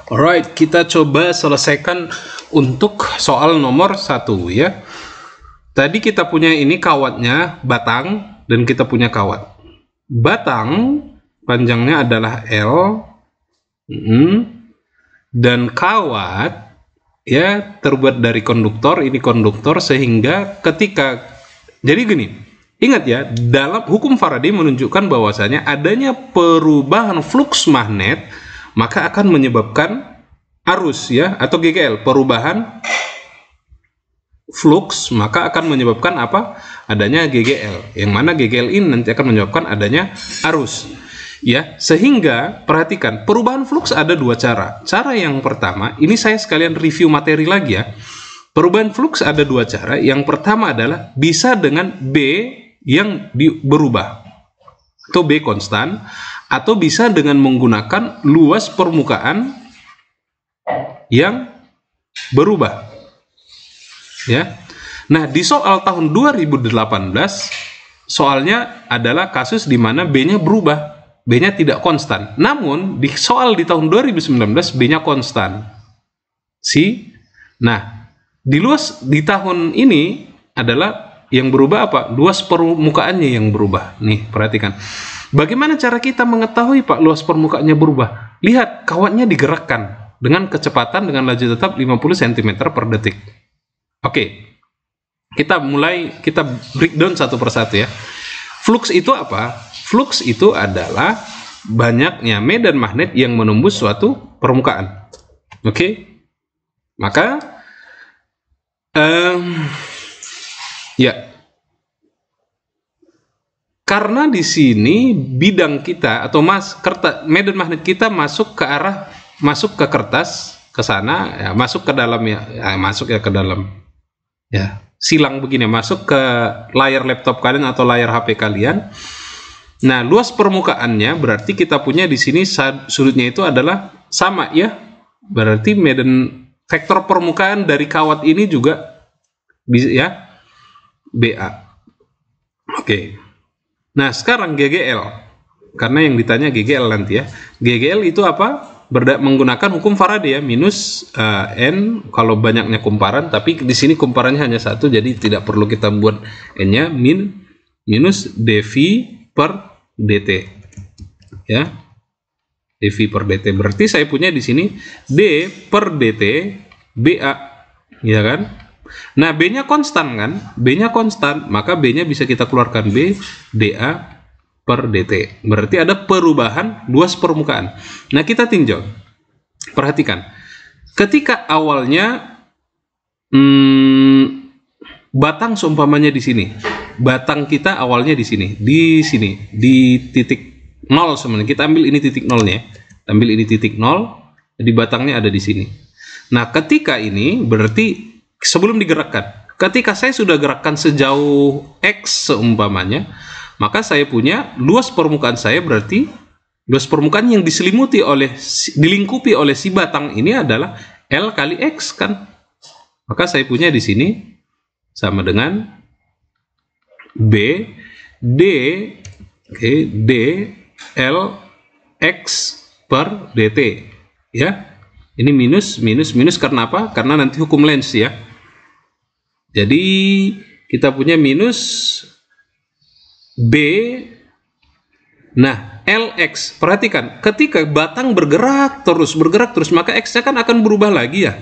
Alright, kita coba selesaikan untuk soal nomor 1 ya. Tadi kita punya ini kawatnya batang dan kita punya kawat. Batang panjangnya adalah L dan kawat ya terbuat dari konduktor, ini konduktor, sehingga ketika jadi gini, ingat ya, dalam hukum Faraday menunjukkan bahwasanya adanya perubahan fluks magnet maka akan menyebabkan arus ya, atau GGL, perubahan flux maka akan menyebabkan apa? Adanya GGL, yang mana GGL ini nanti akan menyebabkan adanya arus ya. Sehingga perhatikan, perubahan flux ada dua cara. Cara yang pertama, ini saya sekalian review materi lagi ya. Perubahan flux ada dua cara. Yang pertama adalah bisa dengan B yang berubah atau B konstan, atau bisa dengan menggunakan luas permukaan yang berubah ya. Nah, di soal tahun 2018 soalnya adalah kasus di mana B-nya berubah, B-nya tidak konstan. Namun di soal di tahun 2019 B-nya konstan. Nah, di tahun ini adalah yang berubah apa? Luas permukaannya yang berubah. Nih, perhatikan. Bagaimana cara kita mengetahui Pak luas permukaannya berubah? Lihat, kawatnya digerakkan dengan kecepatan dengan laju tetap 50 cm per detik. Oke, kita breakdown satu persatu ya. Flux itu apa? Flux itu adalah banyaknya medan magnet yang menembus suatu permukaan. Oke, maka ya, karena di sini bidang kita atau medan magnet kita masuk ke kertas, ke sana ya, masuk ke dalam ya, masuk ya ke dalam ya, silang begini, masuk ke layar laptop kalian atau layar HP kalian. Nah, luas permukaannya berarti kita punya di sini sudutnya itu adalah sama ya. Berarti medan vektor permukaan dari kawat ini juga bisa ya, BA. Oke. Nah, sekarang GGL. Karena yang ditanya GGL nanti ya. GGL itu apa? Menggunakan hukum Faraday ya, minus N kalau banyaknya kumparan, tapi di sini kumparannya hanya satu, jadi tidak perlu kita buat N-nya, minus dV per dt ya, dV per dt. Berarti saya punya di sini d per dt BA ya kan. Nah, B-nya konstan kan, B-nya konstan, maka B-nya bisa kita keluarkan B dA per dt. Berarti ada perubahan luas permukaan. Nah, kita tinjau. Perhatikan. Ketika awalnya batang seumpamanya di sini. Batang kita awalnya di sini, di titik 0 sebenarnya. Kita ambil ini titik 0-nya. Ambil ini titik 0, jadi batangnya ada di sini. Nah, ketika ini berarti sebelum digerakkan. Ketika saya sudah gerakkan sejauh X seumpamanya, maka saya punya luas permukaan saya, berarti luas permukaan yang dilingkupi oleh si batang ini adalah L kali X kan. Maka saya punya di sini sama dengan B D D L X per dt ya. Ini minus karena apa? Karena nanti hukum Lenz ya. Jadi kita punya minus B. Nah, LX, perhatikan, ketika batang bergerak terus, maka X-nya kan akan berubah lagi ya.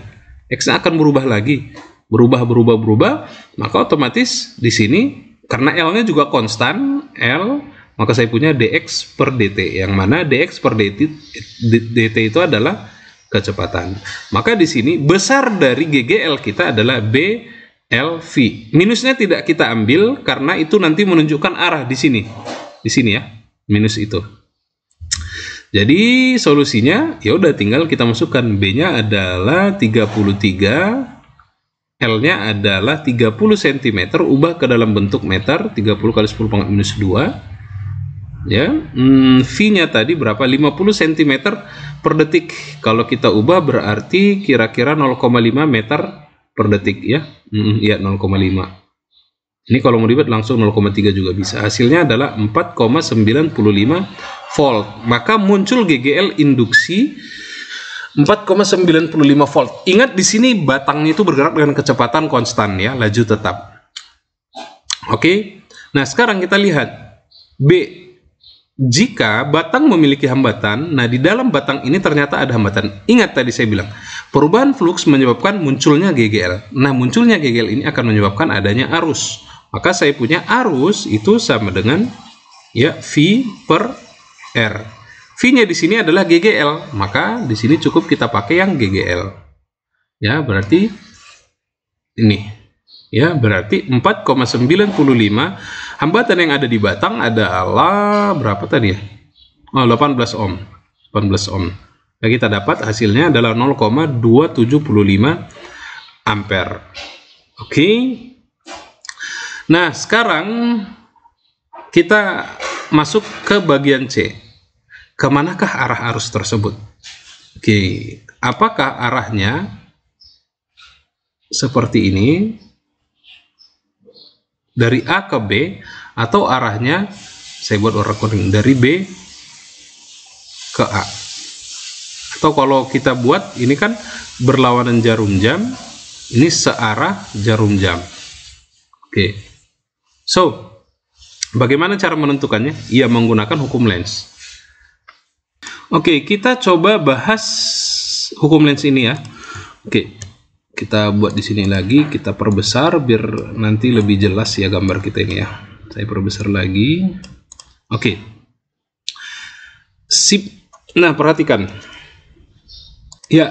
X-nya akan berubah lagi. Berubah, maka otomatis di sini karena L-nya juga konstan, L, maka saya punya dx per dt, yang mana dx per dt itu adalah kecepatan. Maka di sini besar dari GGL kita adalah BLV. Minusnya tidak kita ambil karena itu nanti menunjukkan arah di sini. Di sini ya, minus itu. Jadi solusinya ya udah tinggal kita masukkan, B-nya adalah 33, L-nya adalah 30 cm, ubah ke dalam bentuk meter, 30 kali 10 pangkat minus 2. Ya, V-nya tadi berapa? 50 cm per detik. Kalau kita ubah berarti kira-kira 0,5 meter per detik ya. Ya, 0,5. Ini kalau mau ribet langsung 0,3 juga bisa. Hasilnya adalah 4,95 volt. Maka muncul GGL induksi 4,95 volt. Ingat di sini batangnya itu bergerak dengan kecepatan konstan ya, laju tetap. Oke. Nah, sekarang kita lihat B. Jika batang memiliki hambatan, nah di dalam batang ini ternyata ada hambatan. Ingat tadi saya bilang, perubahan flux menyebabkan munculnya GGL. Nah, munculnya GGL ini akan menyebabkan adanya arus. Maka saya punya arus itu sama dengan ya V per R. V-nya di sini adalah GGL, maka di sini cukup kita pakai yang GGL. Ya, berarti ini. Ya, berarti 4,95. Hambatan yang ada di batang adalah berapa tadi ya? Oh, 18 ohm. 18 ohm. Nah, kita dapat hasilnya adalah 0,275 ampere. Oke. Nah, sekarang kita masuk ke bagian C. Kemanakah arah arus tersebut? Oke, apakah arahnya seperti ini dari A ke B, atau arahnya saya buat warna kuning dari B ke A? Atau kalau kita buat ini kan berlawanan jarum jam, ini searah jarum jam. Oke, so bagaimana cara menentukannya? Ya, menggunakan hukum Lenz. Oke, kita coba bahas hukum Lenz ini ya. Oke, kita buat di sini lagi, kita perbesar biar nanti lebih jelas ya gambar kita ini ya. Saya perbesar lagi. Oke. Sip. Nah, perhatikan. Ya,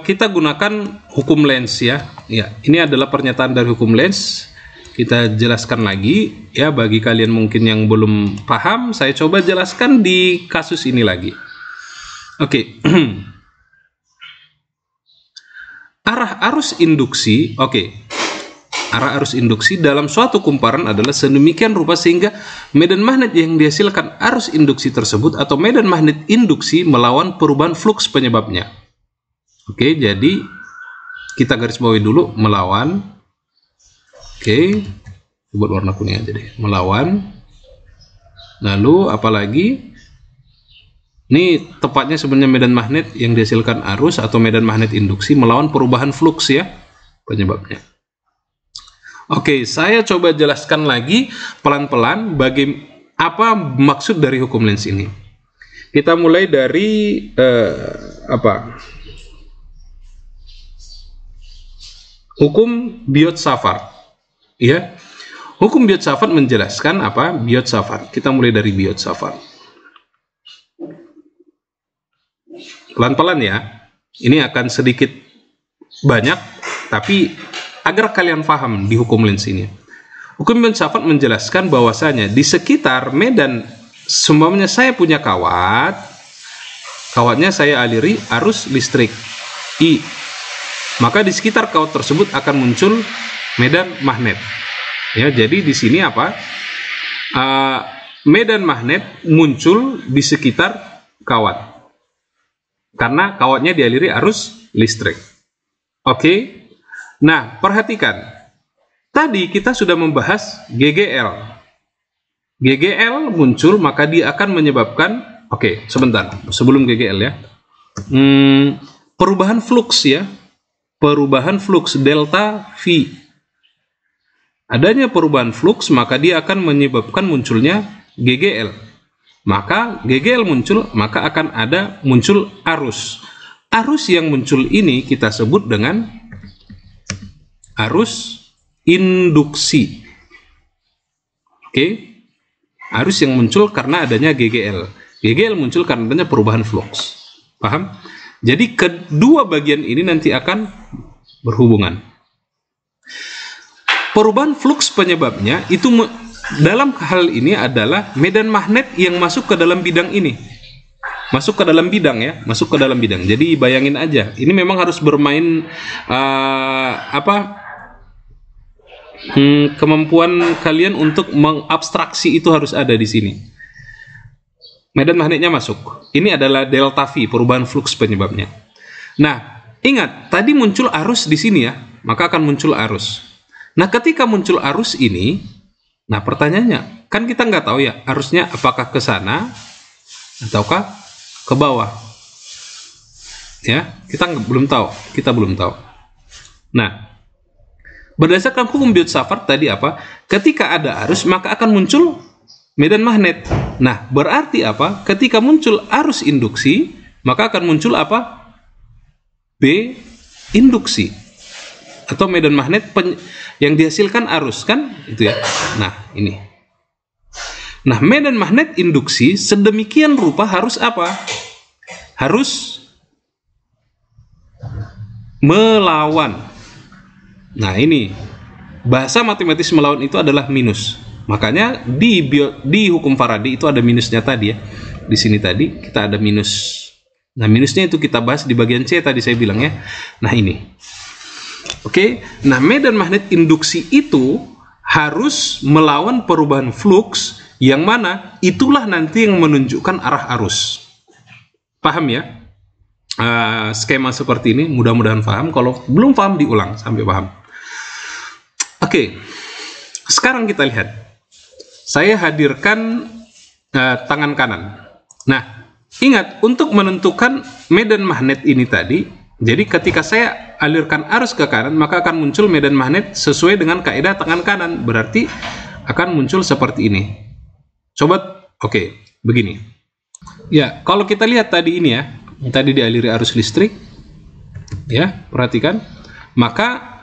kita gunakan hukum Lenz ya. Ya, ini adalah pernyataan dari hukum Lenz. Kita jelaskan lagi ya, bagi kalian mungkin yang belum paham, saya coba jelaskan di kasus ini lagi. Oke. Arah arus induksi, arah arus induksi dalam suatu kumparan adalah sedemikian rupa sehingga medan magnet yang dihasilkan arus induksi tersebut atau medan magnet induksi melawan perubahan flux penyebabnya. Oke, jadi kita garis bawahi dulu melawan. Oke, buat warna kuning aja deh, melawan. Lalu apalagi? Ini tepatnya sebenarnya medan magnet yang dihasilkan arus atau medan magnet induksi melawan perubahan flux ya penyebabnya. Oke, saya coba jelaskan lagi pelan-pelan apa maksud dari hukum Lenz ini. Kita mulai dari hukum Biot-Savart ya. Hukum Biot-Savart menjelaskan apa? Biot-Savart. Kita mulai dari Biot-Savart. Pelan-pelan ya, ini akan sedikit banyak, tapi agar kalian paham di hukum Lenz ini. Hukum Biot-Savart menjelaskan bahwasanya di sekitar medan, semuanya saya punya kawatnya saya aliri arus listrik I, maka di sekitar kawat tersebut akan muncul medan magnet. Ya, jadi di sini apa? Medan magnet muncul di sekitar kawat. Karena kawatnya dialiri arus listrik. Oke. Nah, perhatikan. Tadi kita sudah membahas GGL. GGL muncul, maka dia akan menyebabkan, sebentar, sebelum GGL ya. Perubahan flux ya. Perubahan flux delta V. Adanya perubahan flux, maka dia akan menyebabkan munculnya GGL. Maka GGL muncul, maka akan ada muncul arus. Arus yang muncul ini kita sebut dengan arus induksi. Oke. Arus yang muncul karena adanya GGL. GGL muncul karena adanya perubahan flux. Paham? Jadi kedua bagian ini nanti akan berhubungan. Perubahan flux penyebabnya itu dalam hal ini adalah medan magnet yang masuk ke dalam bidang ini. Masuk ke dalam bidang ya, masuk ke dalam bidang. Jadi bayangin aja, ini memang harus bermain kemampuan kalian untuk mengabstraksi itu harus ada di sini. Medan magnetnya masuk. Ini adalah delta V, perubahan flux penyebabnya. Nah, ingat, tadi muncul arus di sini ya, maka akan muncul arus. Nah, ketika muncul arus ini, nah pertanyaannya, kan kita nggak tahu ya, arusnya apakah ke sana ataukah ke bawah. Ya, belum tahu. Kita belum tahu. Nah, berdasarkan hukum Biot-Savart tadi apa? Ketika ada arus, maka akan muncul medan magnet. Nah, berarti apa? Ketika muncul arus induksi, maka akan muncul apa? B induksi. Atau medan magnet yang dihasilkan arus, kan? Itu ya. Nah, ini. Nah, medan magnet induksi sedemikian rupa harus apa? Harus melawan. Nah, ini bahasa matematis melawan itu adalah minus. Makanya di hukum Faraday itu ada minusnya tadi ya. Di sini tadi kita ada minus. Nah, minusnya itu kita bahas di bagian C tadi saya bilang ya. Nah, ini. Oke. Nah, medan magnet induksi itu harus melawan perubahan flux yang mana itulah nanti yang menunjukkan arah arus. Paham ya? Skema seperti ini mudah-mudahan paham. Kalau belum paham diulang sampai paham. Oke, sekarang kita lihat. Saya hadirkan tangan kanan. Nah, ingat untuk menentukan medan magnet ini tadi. Jadi ketika saya alirkan arus ke kanan, maka akan muncul medan magnet sesuai dengan kaidah tangan kanan. Berarti akan muncul seperti ini. Coba, oke, begini. Ya, kalau kita lihat tadi ini ya. Tadi dialiri arus listrik, ya, perhatikan, maka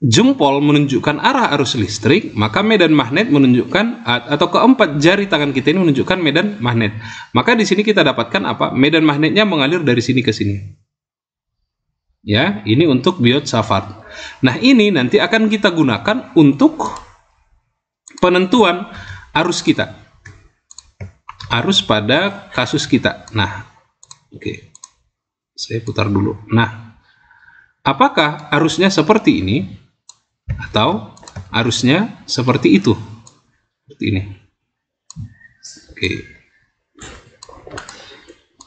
jempol menunjukkan arah arus listrik, maka medan magnet menunjukkan, atau keempat jari tangan kita ini menunjukkan medan magnet. Maka di sini kita dapatkan apa? Medan magnetnya mengalir dari sini ke sini. Ya, ini untuk Biot-Savart. Nah, ini nanti akan kita gunakan untuk penentuan arus kita. Arus pada kasus kita. Nah, oke, saya putar dulu. Nah, apakah arusnya seperti ini atau arusnya seperti itu? Seperti ini. Oke.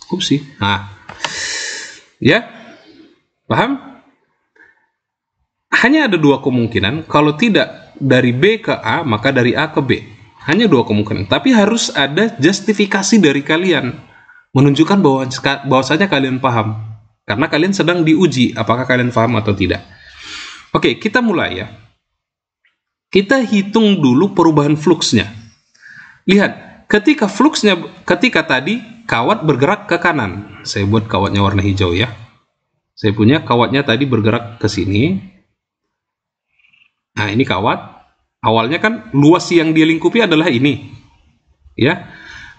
Upsi. Nah, ya, paham? Hanya ada dua kemungkinan. Kalau tidak dari B ke A, maka dari A ke B. Hanya dua kemungkinan. Tapi harus ada justifikasi dari kalian. Menunjukkan bahwasanya kalian paham. Karena kalian sedang diuji apakah kalian paham atau tidak. Oke, kita mulai ya. Kita hitung dulu perubahan fluxnya. Lihat, ketika tadi kawat bergerak ke kanan. Saya buat kawatnya warna hijau ya. Saya punya kawatnya tadi bergerak ke sini. Nah, ini kawat. Awalnya kan luas yang dia lingkupi adalah ini. Ya.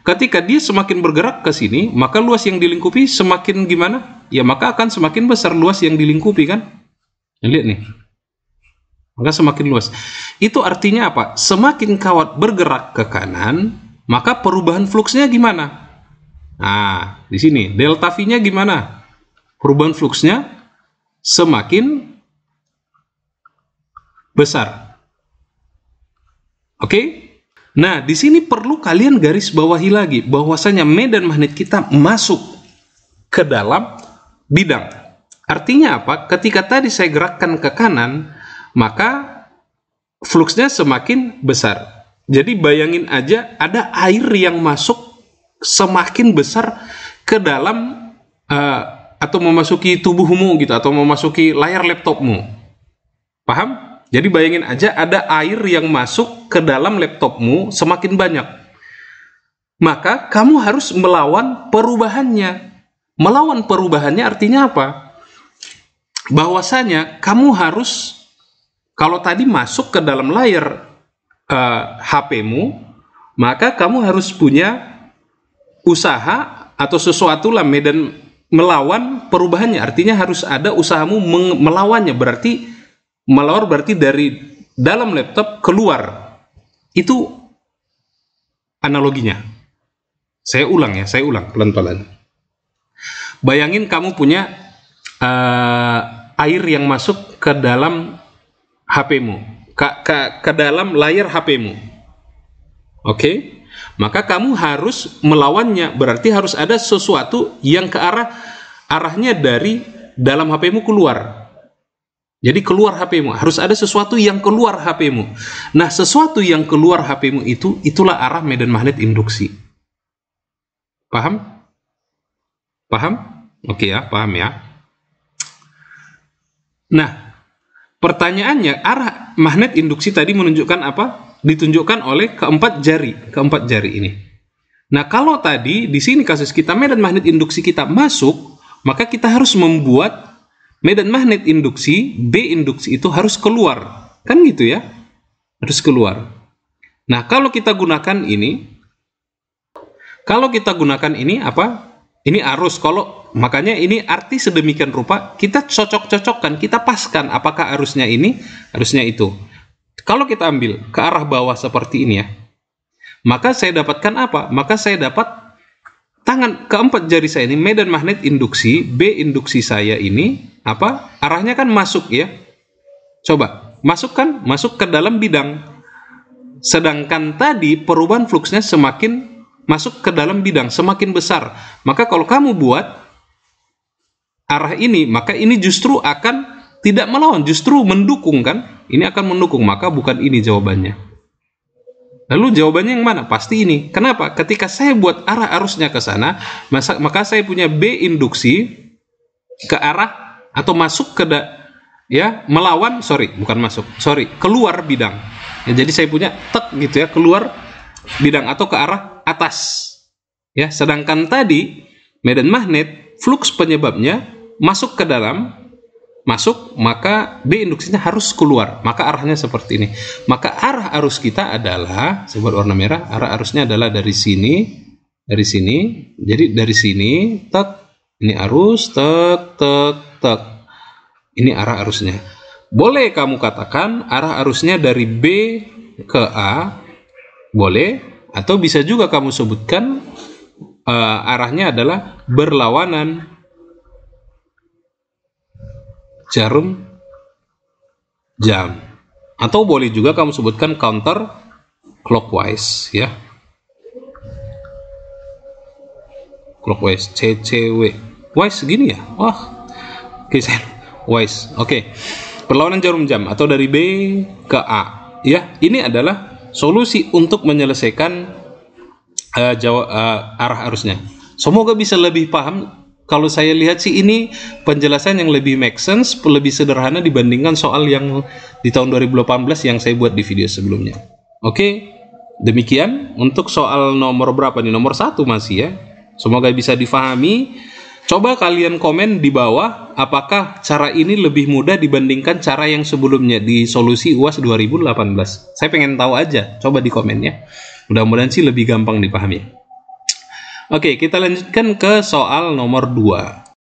Ketika dia semakin bergerak ke sini, maka luas yang dilingkupi semakin gimana? Ya, maka akan semakin besar luas yang dilingkupi kan? Lihat nih. Maka semakin luas. Itu artinya apa? Semakin kawat bergerak ke kanan, maka perubahan fluxnya gimana? Nah, di sini delta V-nya gimana? Perubahan fluxnya semakin besar. Oke? Nah, di sini perlu kalian garis bawahi lagi bahwasanya medan magnet kita masuk ke dalam bidang. Artinya apa? Ketika tadi saya gerakkan ke kanan, maka fluxnya semakin besar. Jadi bayangin aja ada air yang masuk semakin besar ke dalam atau memasuki tubuhmu gitu, atau memasuki layar laptopmu. Paham? Jadi bayangin aja ada air yang masuk ke dalam laptopmu semakin banyak. Maka kamu harus melawan perubahannya. Melawan perubahannya artinya apa? Bahwasanya kamu harus, kalau tadi masuk ke dalam layar HP-mu, maka kamu harus punya usaha atau sesuatu lah medan melawan perubahannya. Artinya harus ada usahamu melawannya. Melawan berarti dari dalam laptop keluar. Itu analoginya. Saya ulang pelan-pelan. Bayangin kamu punya air yang masuk ke dalam HP-mu, ke dalam layar HP-mu. Oke? Maka kamu harus melawannya. Berarti harus ada sesuatu yang arahnya dari dalam HP-mu keluar. Jadi keluar HP-mu, harus ada sesuatu yang keluar HP-mu. Nah, sesuatu yang keluar HP-mu itulah arah medan magnet induksi. Paham? Paham? Oke ya, paham ya? Nah, pertanyaannya, arah magnet induksi tadi menunjukkan apa? Ditunjukkan oleh keempat jari ini. Nah, kalau tadi di sini kasus kita medan magnet induksi kita masuk, maka kita harus membuat medan magnet induksi B induksi itu harus keluar. Kan gitu ya? Harus keluar. Nah, kalau kita gunakan ini apa? Ini arus. Makanya ini arti sedemikian rupa, kita cocok-cocokkan, kita paskan apakah arusnya ini, arusnya itu. Kalau kita ambil ke arah bawah seperti ini ya, maka saya dapatkan apa? Maka saya dapat tangan keempat jari saya ini, medan magnet induksi B induksi saya ini apa? Arahnya kan masuk ya. Coba, masuk ke dalam bidang. Sedangkan tadi perubahan fluksnya semakin masuk ke dalam bidang, semakin besar. Maka kalau kamu buat arah ini, maka ini justru akan tidak melawan, justru mendukung kan? Ini akan mendukung, maka bukan ini jawabannya. Lalu jawabannya yang mana? Pasti ini. Kenapa? Ketika saya buat arah arusnya ke sana, maka saya punya B induksi ke arah atau masuk ke melawan, keluar bidang. Ya, jadi saya punya gitu ya, keluar bidang atau ke arah atas. Ya, sedangkan tadi medan magnet flux penyebabnya masuk ke dalam, maka B induksinya harus keluar, maka arahnya seperti ini. Maka arah arus kita adalah, saya buat warna merah, arah arusnya adalah dari sini, jadi dari sini, ini arus, ini arah arusnya. Boleh kamu katakan arah arusnya dari B ke A, boleh, atau bisa juga kamu sebutkan arahnya adalah berlawanan jarum jam, atau boleh juga kamu sebutkan counter clockwise ya, clockwise, CCW wise gini ya. Oke, wise. Oke, perlawanan jarum jam atau dari B ke A ya. Ini adalah solusi untuk menyelesaikan arah arusnya. Semoga bisa lebih paham. Kalau saya lihat sih ini penjelasan yang lebih make sense, lebih sederhana dibandingkan soal yang di tahun 2018 yang saya buat di video sebelumnya. Oke, demikian untuk soal nomor berapa nih? Nomor 1 masih ya. Semoga bisa difahami. Coba kalian komen di bawah apakah cara ini lebih mudah dibandingkan cara yang sebelumnya di solusi UAS 2018. Saya pengen tahu aja, coba di komen ya. Mudah-mudahan sih lebih gampang dipahami. Oke, kita lanjutkan ke soal nomor 2.